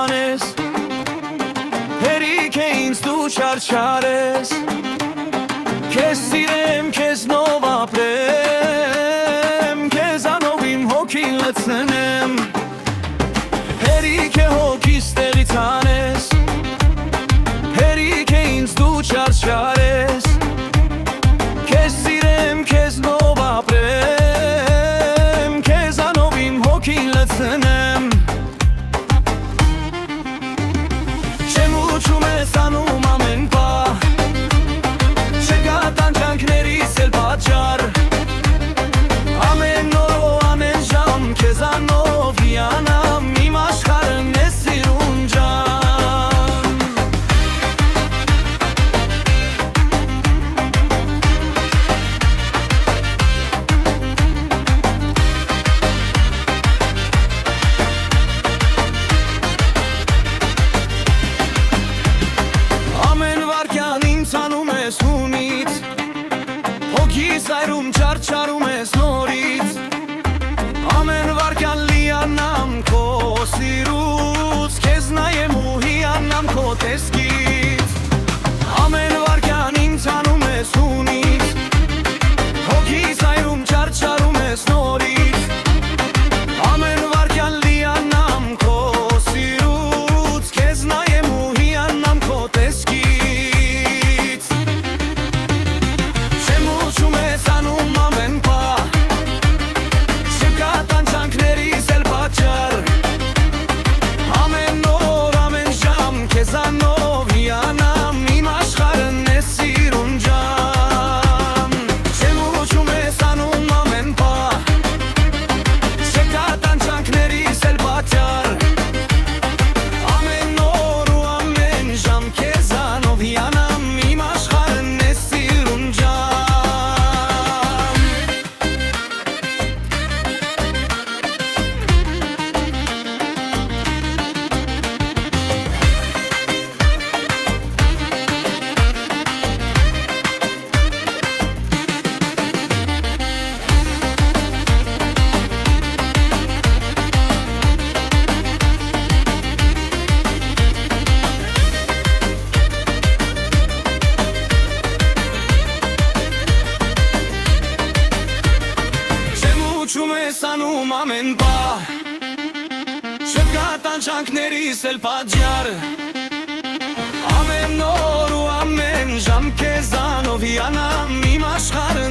տանես Հերիք է ինձ դու չարչարես Քեզ սիրեմ, քեզնով ապրեմ Քեզանով իմ հոգին լցնեմ Հերիք է հոգիս տեղից հանես Հերիք է ինձ դու չարչարես Քեզ սիրեմ, քեզնով ապրեմ Քեզանով իմ հոգին լցնեմ Չեմ ուչում ես անում ամեն պահ Չկա տանջանքներիս էլ պատճառ Ամեն օր ու ամեն ժամ քեզանով հիանամ Իմ աշխարհն է սիրուն ջան Ամեն վարքյան ինձ անում ես հունից Հոգիս այրում չարչարում ես նորից Ամեն վարքյան լիանամ քո սիրուց Քեզ նայեմ ու հիանամ քո տեսքից Ամեն վարքյան ինձ անում ես հունից Հոգիս այրում չարչարում ես նորից Ամեն վարքյան լիանամ քո սիրուց Քեզ նայեմ ու հիանամ քո տեսքից Չեմ ուզում ես անում ամեն պահ Չկա տանջանքներիս էլ պատճառ Ամեն օր, ամեն ժամ քեզանով հիանամ Իմ աշխարհն է սիրուն ջան Չեմ ուզում ես անում ամեն պահ Չկա տանջանքներիս էլ պատճառ Ամեն օր ու ամեն ժամ քեզանով հիանամ Իմ աշխարհն է սիրուն ջան Չեմ ուչում ես անում ամեն պահ Չկա տանջանքներիս էլ պատճառ Ամեն օր ու ամեն ժամ քեզանով հիանամ Իմ աշխարհն